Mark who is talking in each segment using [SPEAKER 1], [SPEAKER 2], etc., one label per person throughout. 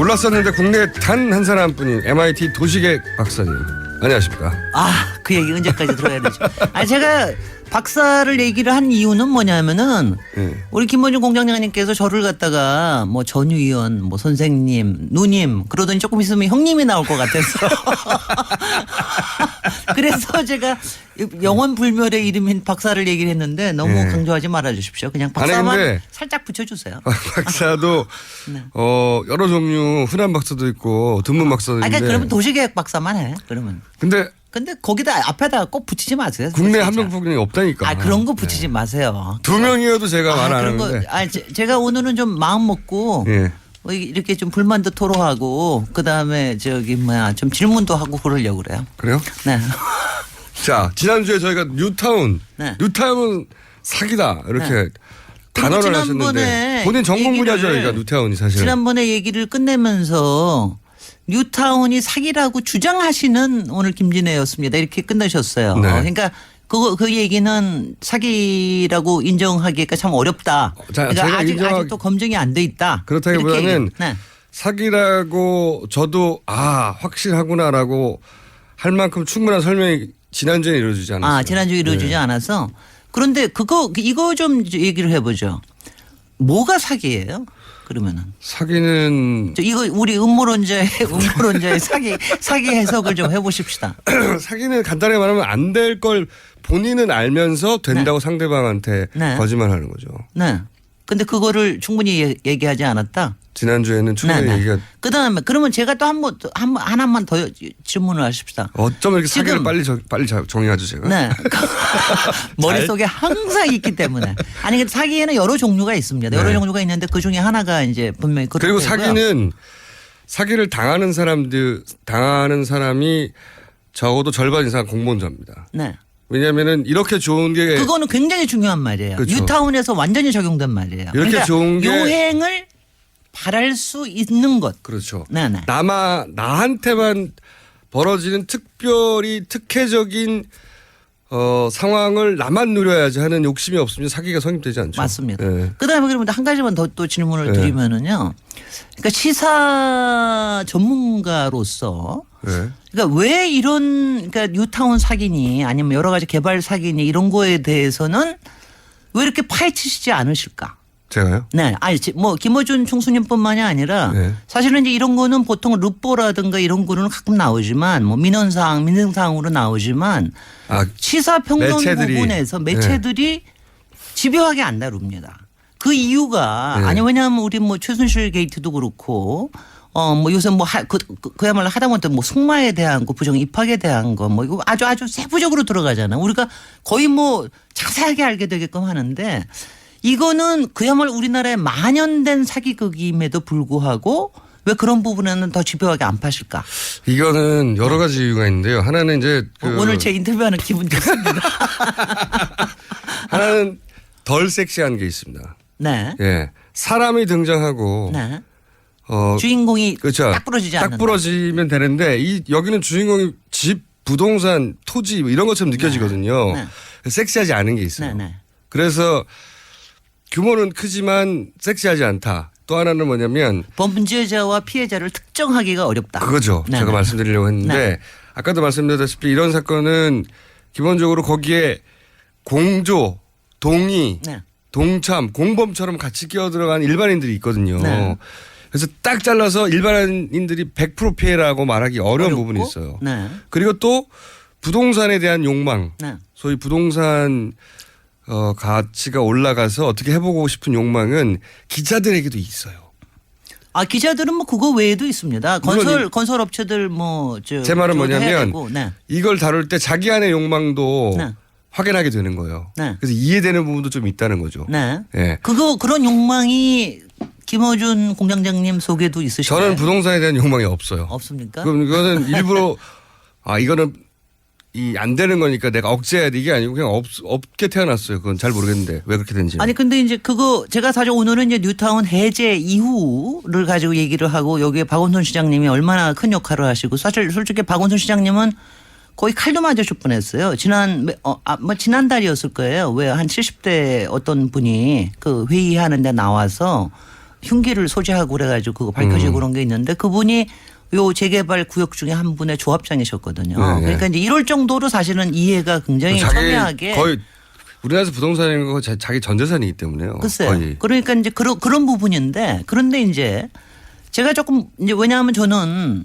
[SPEAKER 1] 몰랐었는데 국내 단 한 사람뿐인 MIT 도시계획 박사님 안녕하십니까?
[SPEAKER 2] 그 얘기 언제까지 들어야 되죠? 제가 박사를 얘기를 한 이유는 뭐냐면은 우리 김원준 공장장님께서 저를 갖다가 뭐 전 의원, 뭐 선생님, 누님 그러더니 조금 있으면 형님이 나올 것 같아서 그래서 제가 영원 불멸의 이름인 박사를 얘기를 했는데 너무 강조하지 말아 주십시오. 그냥 박사만 살짝 붙여주세요.
[SPEAKER 1] 박사도
[SPEAKER 2] 네.
[SPEAKER 1] 여러 종류 흔한 박사도 있고 드문 박사도 있는데.
[SPEAKER 2] 그러니까 그러면 도시계획 박사만 해. 그러면. 근데 거기다 앞에다 꼭 붙이지 마세요.
[SPEAKER 1] 국내 한 명뿐이 없다니까.
[SPEAKER 2] 그런 거 붙이지 마세요.
[SPEAKER 1] 2명이어도 제가 말 안 하는데.
[SPEAKER 2] 제가 오늘은 좀 마음 먹고 이렇게 좀 불만도 토로하고 그다음에 좀 질문도 하고 그러려고 그래요.
[SPEAKER 1] 그래요?
[SPEAKER 2] 네.
[SPEAKER 1] 자, 지난주에 저희가 뉴타운 사기다 이렇게 단어를 하셨는데 본인 전공 분야죠. 그러니까 뉴타운이 사실은.
[SPEAKER 2] 지난번에 얘기를 끝내면서 뉴타운이 사기라고 주장하시는 오늘 김진애였습니다. 이렇게 끝내셨어요.
[SPEAKER 1] 네.
[SPEAKER 2] 그러니까 그 얘기는 사기라고 인정하기가 참 어렵다. 그러니까 아직도 검증이 안 돼 있다.
[SPEAKER 1] 그렇다기보다는 사기라고 저도 확실하구나라고 할 만큼 충분한 설명이 지난주에 이루어지지 않았어요.
[SPEAKER 2] 지난주에 이루어지지 않아서. 그런데 이거 좀 얘기를 해보죠. 뭐가 사기예요? 그러면은
[SPEAKER 1] 사기는
[SPEAKER 2] 이거 우리 음모론자의 사기 해석을 좀 해보십시다.
[SPEAKER 1] 사기는 간단하게 말하면 안 될 걸 본인은 알면서 된다고 상대방한테 거짓말하는 거죠.
[SPEAKER 2] 네. 근데 그거를 충분히 얘기하지 않았다.
[SPEAKER 1] 지난주에는 충분히 얘기가.
[SPEAKER 2] 그다음에 그러면 제가 또 하나만 더 질문을 하십시다.
[SPEAKER 1] 어쩜 이렇게 사기를 빨리 정리하죠 제가.
[SPEAKER 2] 네. 머릿속에 항상 있기 때문에. 근데 사기에는 여러 종류가 있습니다. 여러 종류가 있는데 그 중에 하나가 이제 분명히
[SPEAKER 1] 그리고 사기는 사기를 당하는 사람이 적어도 절반 이상 공범자입니다.
[SPEAKER 2] 네.
[SPEAKER 1] 왜냐하면은 이렇게 좋은 게
[SPEAKER 2] 그거는 굉장히 중요한 말이에요. 그렇죠. 뉴타운에서 완전히 적용된 말이에요.
[SPEAKER 1] 이렇게
[SPEAKER 2] 그러니까
[SPEAKER 1] 좋은 게
[SPEAKER 2] 요행을 바랄 수 있는 것.
[SPEAKER 1] 그렇죠.
[SPEAKER 2] 네네.
[SPEAKER 1] 나한테만 벌어지는 특별히 특혜적인 상황을 나만 누려야지 하는 욕심이 없으면 사기가 성립되지 않죠.
[SPEAKER 2] 맞습니다. 그다음에 그러면 한 가지만 더 또 질문을 드리면은요. 그러니까 시사 전문가로서 그러니까 왜 그러니까 뉴타운 사기니 아니면 여러 가지 개발 사기니 이런 거에 대해서는 왜 이렇게 파헤치시지 않으실까?
[SPEAKER 1] 제가요?
[SPEAKER 2] 네. 뭐 김어준 총수님뿐만이 아니라 사실은 이제 이런 거는 보통 르포라든가 이런 거는 가끔 나오지만 뭐 민원사항으로 나오지만 시사평론 부분에서 매체들이 집요하게 안 다룹니다. 그 이유가 왜냐하면 우리 뭐 최순실 게이트도 그렇고 뭐 요새 뭐 그야말로 하다못해 뭐 승마에 대한 거 부정 입학에 대한 거 뭐 이거 아주 세부적으로 들어가잖아. 우리가 거의 뭐 자세하게 알게 되게끔 하는데 이거는 그야말로 우리나라에 만연된 사기극임에도 불구하고 왜 그런 부분에는 더 집요하게 안 파실까?
[SPEAKER 1] 이거는 여러 가지 이유가 있는데요. 하나는 이제
[SPEAKER 2] 오늘 제 인터뷰하는 기분 좋습니다.
[SPEAKER 1] 하나는 덜 섹시한 게 있습니다.
[SPEAKER 2] 네.
[SPEAKER 1] 사람이 등장하고
[SPEAKER 2] 주인공이
[SPEAKER 1] 그렇죠.
[SPEAKER 2] 딱 부러지지 않는다.
[SPEAKER 1] 딱 부러지면 되는데 여기는 주인공이 집, 부동산, 토지 뭐 이런 것처럼 느껴지거든요. 섹시하지 않은 게 있어요. 그래서 규모는 크지만 섹시하지 않다. 또 하나는 뭐냐면
[SPEAKER 2] 범죄자와 피해자를 특정하기가 어렵다.
[SPEAKER 1] 그거죠. 제가 말씀드리려고 했는데 아까도 말씀드렸다시피 이런 사건은 기본적으로 거기에 공조, 동의, 동참, 공범처럼 같이 끼어들어간 일반인들이 있거든요. 그래서 딱 잘라서 일반인들이 100% 피해라고 말하기 어려운 부분이 있어요. 그리고 또 부동산에 대한 욕망, 소위 부동산 가치가 올라가서 어떻게 해보고 싶은 욕망은 기자들에게도 있어요.
[SPEAKER 2] 기자들은 뭐 그거 외에도 있습니다. 건설 업체들
[SPEAKER 1] 제 말은 뭐냐면 이걸 다룰 때 자기 안의 욕망도 확인하게 되는 거예요. 그래서 이해되는 부분도 좀 있다는 거죠.
[SPEAKER 2] 그런 욕망이 김어준 공장장님 속에도 있으신가요?
[SPEAKER 1] 저는 부동산에 대한 욕망이 없어요.
[SPEAKER 2] 없습니까?
[SPEAKER 1] 그럼 이거는 일부러 이거는 안 되는 거니까 내가 억제해야 돼 이게 아니고 그냥 없게 태어났어요. 그건 잘 모르겠는데 왜 그렇게 된지.
[SPEAKER 2] 근데 이제 제가 사실 오늘은 이제 뉴타운 해제 이후를 가지고 얘기를 하고 여기에 박원순 시장님이 얼마나 큰 역할을 하시고 사실 솔직히 박원순 시장님은 거의 칼도 맞으실 뻔했어요. 지난달이었을 거예요. 왜 한 70대 어떤 분이 그 회의하는데 나와서 흉기를 소지하고 그래가지고 그거 밝혀지고 그런 게 있는데 그분이 요 재개발 구역 중에 한 분의 조합장이셨거든요.
[SPEAKER 1] 네.
[SPEAKER 2] 그러니까 이제 이럴 정도로 사실은 이해가 굉장히 첨예하게
[SPEAKER 1] 거의 우리나라에서 부동산인 거 자기 전 재산이기 때문에요.
[SPEAKER 2] 글쎄요.
[SPEAKER 1] 거의.
[SPEAKER 2] 그러니까 이제 그런 부분인데 그런데 이제 제가 조금 이제 왜냐하면 저는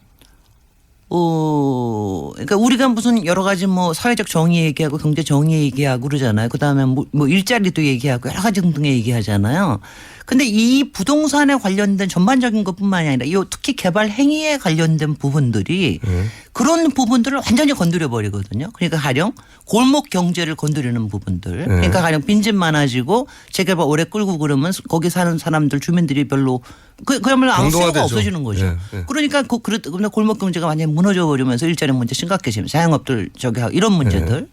[SPEAKER 2] 그러니까 우리가 무슨 여러 가지 뭐 사회적 정의 얘기하고 경제 정의 얘기하고 그러잖아요. 그다음에 뭐 일자리도 얘기하고 여러 가지 등등 얘기하잖아요. 근데 이 부동산에 관련된 전반적인 것뿐만이 아니라 이 특히 개발 행위에 관련된 부분들이 그런 부분들을 완전히 건드려 버리거든요. 그러니까 가령 골목 경제를 건드리는 부분들. 그러니까 가령 빈집 많아지고 재개발 오래 끌고 그러면 거기 사는 사람들 주민들이 별로 그야말로 아무 수요가 없어지는 거죠. 그러니까 그러면 골목 경제가 완전히 무너져 버리면서 일자리 문제 심각해지면 자영업들 저기 하고 이런 문제들.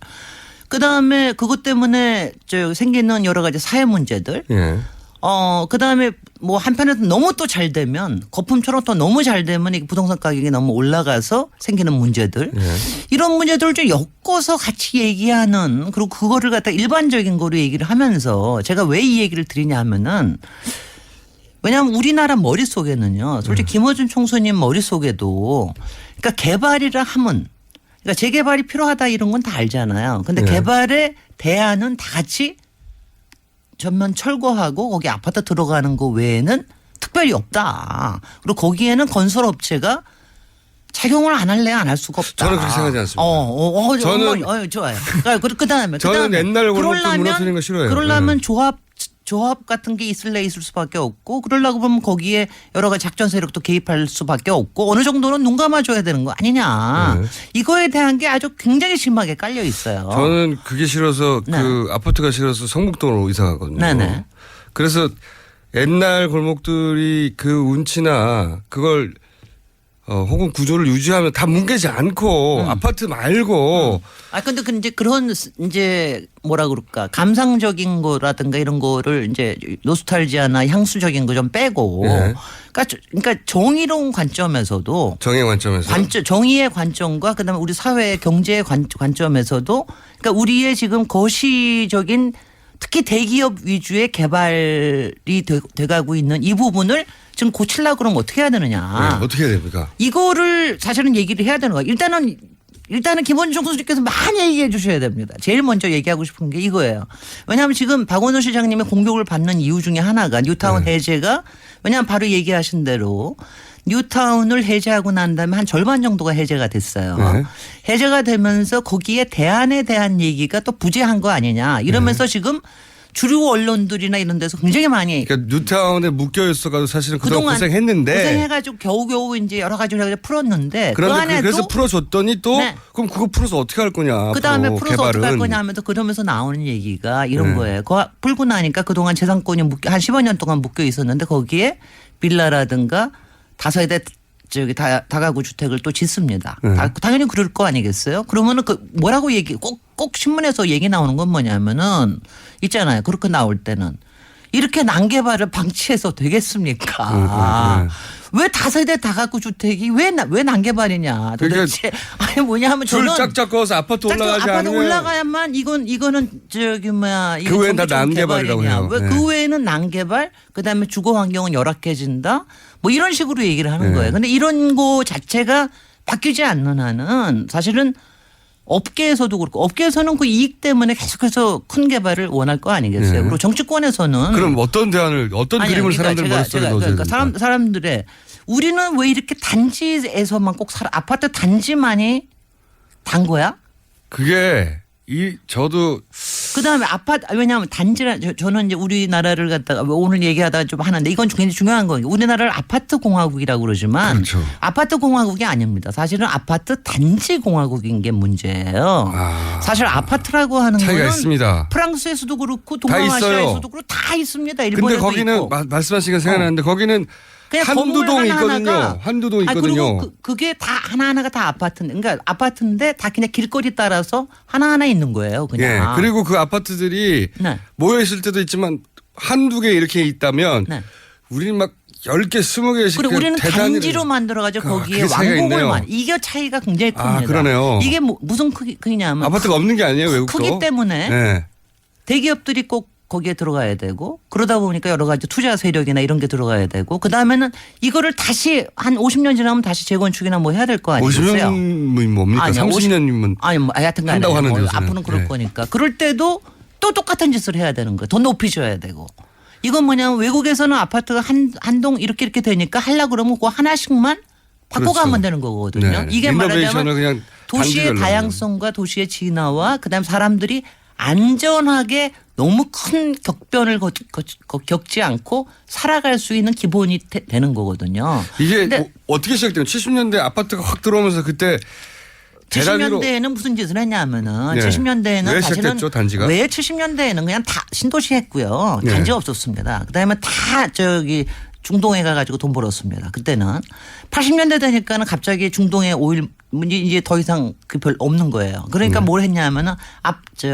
[SPEAKER 2] 그다음에 그것 때문에 생기는 여러 가지 사회 문제들. 그다음에 뭐 한편에서 너무 또 잘 되면 거품처럼 또 너무 잘 되면 이 부동산 가격이 너무 올라가서 생기는 문제들 이런 문제들을 좀 엮어서 같이 얘기하는 그리고 그거를 갖다 일반적인 거로 얘기를 하면서 제가 왜 이 얘기를 드리냐 하면은 왜냐하면 우리나라 머릿속에는요 솔직히 김어준 총수님 머릿속에도 그러니까 개발이라 하면 그러니까 재개발이 필요하다 이런 건 다 알잖아요. 근데 개발의 대안은 다 같이 전면 철거하고 거기 아파트 들어가는 거 외에는 특별히 없다. 그리고 거기에는 건설업체가 착용을 안 할래 안 할 수가 없다.
[SPEAKER 1] 저는 그렇게 생각하지 않습니다.
[SPEAKER 2] 저는 좋아요. 그다음에
[SPEAKER 1] 저는 옛날 골목들 무너뜨리는 거 싫어요.
[SPEAKER 2] 그러려면 조합 같은 게 있을 수밖에 없고 그러려고 보면 거기에 여러 가지 작전 세력도 개입할 수밖에 없고 어느 정도는 눈 감아줘야 되는 거 아니냐. 이거에 대한 게 아주 굉장히 심하게 깔려 있어요.
[SPEAKER 1] 저는 그게 싫어서 그 아파트가 싫어서 성북동으로 이사 가거든요.
[SPEAKER 2] 네네.
[SPEAKER 1] 그래서 옛날 골목들이 그 운치나 그걸 혹은 구조를 유지하면 다 뭉개지 않고 아파트 말고.
[SPEAKER 2] 근데 이제 그런 이제 뭐라 그럴까 감상적인 거라든가 이런 거를 이제 노스탈지아나 향수적인 거 좀 빼고. 그러니까 정의로운 관점에서도.
[SPEAKER 1] 정의의 관점에서.
[SPEAKER 2] 정의의 관점과 그다음에 우리 사회의 경제의 관점에서도 그러니까 우리의 지금 거시적인 특히 대기업 위주의 개발이 돼가고 있는 이 부분을 지금 고치려고 그러면 어떻게 해야 되느냐.
[SPEAKER 1] 어떻게 해야 됩니까?
[SPEAKER 2] 이거를 사실은 얘기를 해야 되는 거예요. 일단은 김원중 교수님께서 많이 얘기해 주셔야 됩니다. 제일 먼저 얘기하고 싶은 게 이거예요. 왜냐하면 지금 박원순 시장님의 공격을 받는 이유 중에 하나가 뉴타운 해제가 왜냐하면 바로 얘기하신 대로 뉴타운을 해제하고 난 다음에 한 절반 정도가 해제가 됐어요. 해제가 되면서 거기에 대안에 대한 얘기가 또 부재한 거 아니냐 이러면서 지금 주류 언론들이나 이런 데서 굉장히 많이.
[SPEAKER 1] 그러니까 뉴타운에 묶여 있어가지고 사실은 그동안 고생했는데.
[SPEAKER 2] 고생해가지고 겨우겨우 이제 여러 가지로 풀었는데.
[SPEAKER 1] 그런데 그래서 풀어줬더니 또 그럼 그거 풀어서 어떻게 할 거냐.
[SPEAKER 2] 그 다음에 풀어서
[SPEAKER 1] 개발은.
[SPEAKER 2] 어떻게 할 거냐 하면서 그러면서 나오는 얘기가 이런 거예요. 풀고 나니까 그동안 재산권이 한 15년 동안 묶여 있었는데 거기에 빌라라든가 다세대 다가구 주택을 또 짓습니다. 당연히 그럴 거 아니겠어요? 그러면은 뭐라고 꼭 신문에서 얘기 나오는 건 뭐냐면은 있잖아요. 그렇게 나올 때는 이렇게 난개발을 방치해서 되겠습니까? 왜 다세대 다가구 주택이 왜 난개발이냐 도대체. 아니 뭐냐면 저는
[SPEAKER 1] 줄 쫙쫙 그어서 아파트 올라가지 않으면.
[SPEAKER 2] 아파트 올라가야만 이거는
[SPEAKER 1] 그 외엔 다 난개발이라고 해요.
[SPEAKER 2] 왜 그 외에는 난개발 그다음에 주거 환경은 열악해진다 뭐 이런 식으로 얘기를 하는 거예요. 근데 이런 거 자체가 바뀌지 않는 한은 사실은 업계에서도 그렇고 업계에서는 그 이익 때문에 계속해서 큰 개발을 원할 거 아니겠어요. 그리고 정치권에서는
[SPEAKER 1] 그럼 어떤 그림을 사람들 머릿속에 넣어줘야 됩니까?
[SPEAKER 2] 사람들의 우리는 왜 이렇게 단지에서만 꼭 아파트 단지만이 단 거야?
[SPEAKER 1] 그게 저도
[SPEAKER 2] 그다음에 왜냐하면 단지라 저는 이제 우리나라를 갖다가 오늘 얘기하다가 좀 하는데 이건 굉장히 중요한 거예요. 우리나라를 아파트 공화국이라고 그러지만
[SPEAKER 1] 그렇죠.
[SPEAKER 2] 아파트 공화국이 아닙니다. 사실은 아파트 단지 공화국인 게 문제예요. 사실 아파트라고 하는
[SPEAKER 1] 차이가
[SPEAKER 2] 거는
[SPEAKER 1] 있습니다.
[SPEAKER 2] 프랑스에서도 그렇고 동남아시아에서도 그렇고 다 있습니다. 일본에도
[SPEAKER 1] 근데 거기는
[SPEAKER 2] 있고.
[SPEAKER 1] 말씀하신 게 생각나는데 거기는 한두 동 있거든요. 한두 동 있거든요.
[SPEAKER 2] 그리고 그게 다 하나하나가 다 아파트인데, 그러니까 아파트인데 다 그냥 길거리 따라서 하나하나 있는 거예요. 그냥.
[SPEAKER 1] 그리고 그 아파트들이 모여 있을 때도 있지만 한두 개 이렇게 있다면 우리는 막 10개, 20개씩.
[SPEAKER 2] 그리고 우리는 단지로 만들어가지고 거기에 왕복을 이게 차이가 굉장히 큽니다.
[SPEAKER 1] 그러네요.
[SPEAKER 2] 이게 무슨 크기냐면
[SPEAKER 1] 아파트가 없는 게 아니에요, 외국도.
[SPEAKER 2] 크기 때문에 대기업들이 꼭 거기에 들어가야 되고 그러다 보니까 여러 가지 투자 세력이나 이런 게 들어가야 되고 그다음에는 이거를 다시 한 50년 지나면 다시 재건축이나 뭐 해야 될 거 아니겠어요?
[SPEAKER 1] 50년이 뭡니까? 30년이면
[SPEAKER 2] 아니 뭐 하여튼 간에
[SPEAKER 1] 한다고 하는데
[SPEAKER 2] 뭐 앞으로는 그럴 거니까 그럴 때도 또 똑같은 짓을 해야 되는 거예요. 더 높이셔야 되고. 이건 뭐냐면 외국에서는 아파트가 한 동 이렇게 되니까 하려고 그러면 그 하나씩만 바꿔가면
[SPEAKER 1] 그렇죠.
[SPEAKER 2] 되는 거거든요.
[SPEAKER 1] 네.
[SPEAKER 2] 이게 말하자면
[SPEAKER 1] 그냥
[SPEAKER 2] 도시의
[SPEAKER 1] 단지별로
[SPEAKER 2] 다양성과 도시의 진화와 그다음 사람들이 안전하게 너무 큰 격변을 겪지 않고 살아갈 수 있는 기본이 되는 거거든요.
[SPEAKER 1] 이게 어떻게 시작돼요? 70년대 아파트가 확 들어오면서 그때
[SPEAKER 2] 70년대에는 무슨 짓을 했냐면은
[SPEAKER 1] 네.
[SPEAKER 2] 70년대에는
[SPEAKER 1] 왜
[SPEAKER 2] 사실은
[SPEAKER 1] 시작됐죠, 단지가?
[SPEAKER 2] 왜 70년대에는 그냥 다 신도시 했고요.
[SPEAKER 1] 네.
[SPEAKER 2] 단지가 없었습니다. 그다음에 다 저기 중동에 가가지고 돈 벌었습니다. 그때는 80년대 되니까는 갑자기 중동에 오일 이제 더 이상 그 별 없는 거예요. 그러니까 뭘 했냐면은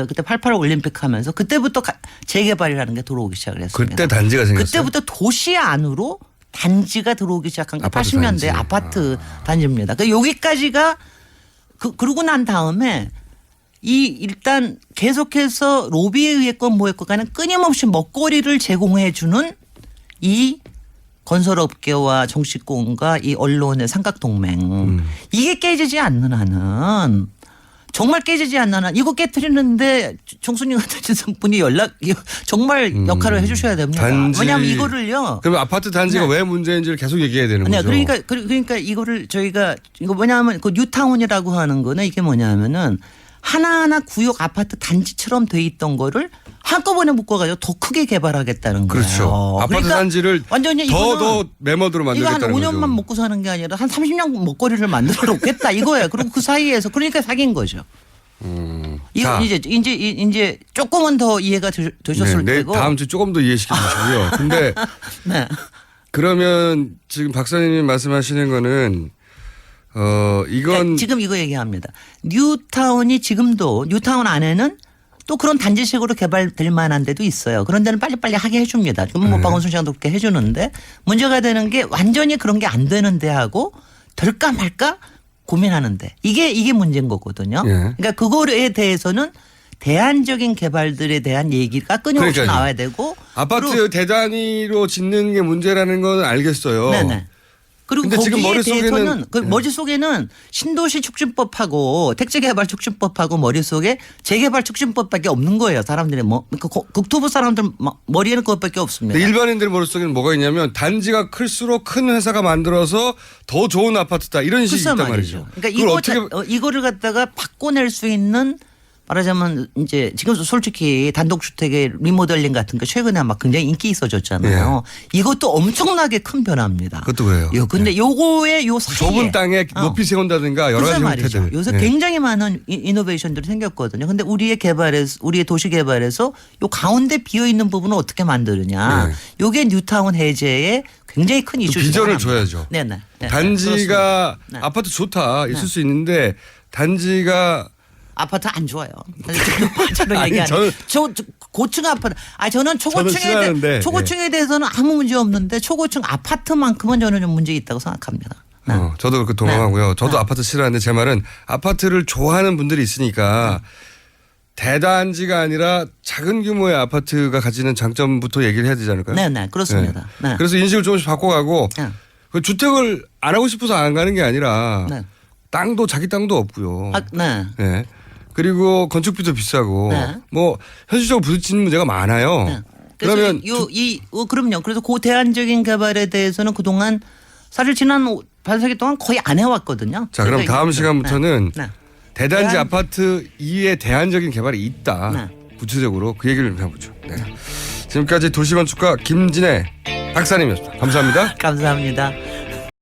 [SPEAKER 2] 그때 88 올림픽 하면서 그때부터 재개발이라는 게 들어오기 시작을 했습니다.
[SPEAKER 1] 그때 단지가 생겼어요.
[SPEAKER 2] 그때부터 도시 안으로 단지가 들어오기 시작한 게
[SPEAKER 1] 아파트
[SPEAKER 2] 80년대
[SPEAKER 1] 단지.
[SPEAKER 2] 아파트 단지입니다. 그러니까 여기까지가 그러고 난 다음에 일단 계속해서 로비에 의했건 뭐했건 간에 끊임없이 먹거리를 제공해 주는 이 건설업계와 정치권과 이 언론의 삼각동맹 이게 깨지지 않는 한은 정말 깨지지 않는 한 이거 깨트리는데 총수님 같은 분이 정말 역할을 해 주셔야 됩니다. 왜냐하면 이거를요.
[SPEAKER 1] 그럼 아파트 단지가 왜 문제인지를 계속 얘기해야 되는 거죠.
[SPEAKER 2] 그러니까 이거를 저희가 이거 뭐냐면 그 뉴타운이라고 하는 거는 이게 뭐냐면은 하나하나 구역 아파트 단지처럼 돼 있던 거를 한꺼번에 묶어가지고 더 크게 개발하겠다는 거예요.
[SPEAKER 1] 그렇죠. 아파트
[SPEAKER 2] 그러니까
[SPEAKER 1] 단지를
[SPEAKER 2] 완전히
[SPEAKER 1] 더 매머드로
[SPEAKER 2] 이거 한
[SPEAKER 1] 만들겠다는 거죠.
[SPEAKER 2] 5년만 먹고 사는 게 아니라 한 30년 먹거리를 만들어 놓겠다 이거예요. 그리고 그 사이에서 그러니까 사귄 거죠. 이거 이제 조금은 더 이해가 되셨을 테고.
[SPEAKER 1] 다음 주 조금 더 이해시켜 주시고요. 근데
[SPEAKER 2] 네.
[SPEAKER 1] 그러면 지금 박사님이 말씀하시는 거는 이건
[SPEAKER 2] 지금 이거 얘기합니다. 뉴타운이 지금도 뉴타운 안에는 또 그런 단지식으로 개발될 만한 데도 있어요. 그런 데는 빨리빨리 하게 해줍니다. 지금 뭐 박원순 시장도 그렇게 해주는데 문제가 되는 게 완전히 그런 게 안 되는 데하고 될까 말까 고민하는데 이게 문제인 거거든요. 그러니까 그거에 대해서는 대안적인 개발들에 대한 얘기가 끊임없이 나와야 되고
[SPEAKER 1] 아파트 대단위로 짓는 게 문제라는 건 알겠어요.
[SPEAKER 2] 네네. 그리고
[SPEAKER 1] 근데 지금
[SPEAKER 2] 머릿속에는 머릿속에는 신도시 촉진법하고 택지개발 촉진법하고 머릿속에 재개발 촉진법밖에 없는 거예요. 사람들의 국토부 사람들 머리에는 그것밖에 없습니다.
[SPEAKER 1] 일반인들 머릿속에는 뭐가 있냐면 단지가 클수록 큰 회사가 만들어서 더 좋은 아파트다 이런 식이 있단 말이죠.
[SPEAKER 2] 그러니까 이거를 갖다가 바꿔낼 수 있는 말하자면 이제 지금 솔직히 단독주택의 리모델링 같은 게 최근에 막 굉장히 인기 있어졌잖아요. 이것도 엄청나게 큰 변화입니다.
[SPEAKER 1] 그것도 그래요.
[SPEAKER 2] 근데 요거의 요 사이에
[SPEAKER 1] 좁은 땅에 높이 세운다든가 여러 가지 형태들.
[SPEAKER 2] 요새 굉장히 많은 이노베이션들이 생겼거든요. 근데 우리의 도시 개발에서 요 가운데 비어 있는 부분을 어떻게 만드느냐. 요게 뉴타운 해제의 굉장히 큰 이슈죠.
[SPEAKER 1] 비전을 줘야죠.
[SPEAKER 2] 네네.
[SPEAKER 1] 단지가 아파트 좋다 있을 수 있는데 단지가
[SPEAKER 2] 아파트 안 좋아요. 저는 얘기하는 고층 아파트. 저는 초고층에 대해서는 아무 문제 없는데 초고층 아파트만큼은 저는 좀 문제 있다고 생각합니다.
[SPEAKER 1] 저도 그렇게 동감하고요. 저도 아파트 싫어하는데 제 말은 아파트를 좋아하는 분들이 있으니까 대단지가 아니라 작은 규모의 아파트가 가지는 장점부터 얘기를 해야 되지 않을까요?
[SPEAKER 2] 네, 그렇습니다. 네.
[SPEAKER 1] 그래서 인식을 조금씩 바꿔가고 그 주택을 안 하고 싶어서 안 가는 게 아니라 땅도 자기 땅도 없고요. 네. 그리고 건축비도 비싸고 뭐 현실적으로 부딪히는 문제가 많아요.
[SPEAKER 2] 그러면 그럼요. 그래서 그 대안적인 개발에 대해서는 그동안 사실 지난 반세기 동안 거의 안 해왔거든요.
[SPEAKER 1] 자, 그럼 다음 시간부터는 대단지 아파트 이외에 대안적인 개발이 있다. 구체적으로 그 얘기를 좀 해보죠. 지금까지 도시건축가 김진애 박사님이었습니다. 감사합니다.
[SPEAKER 2] 감사합니다.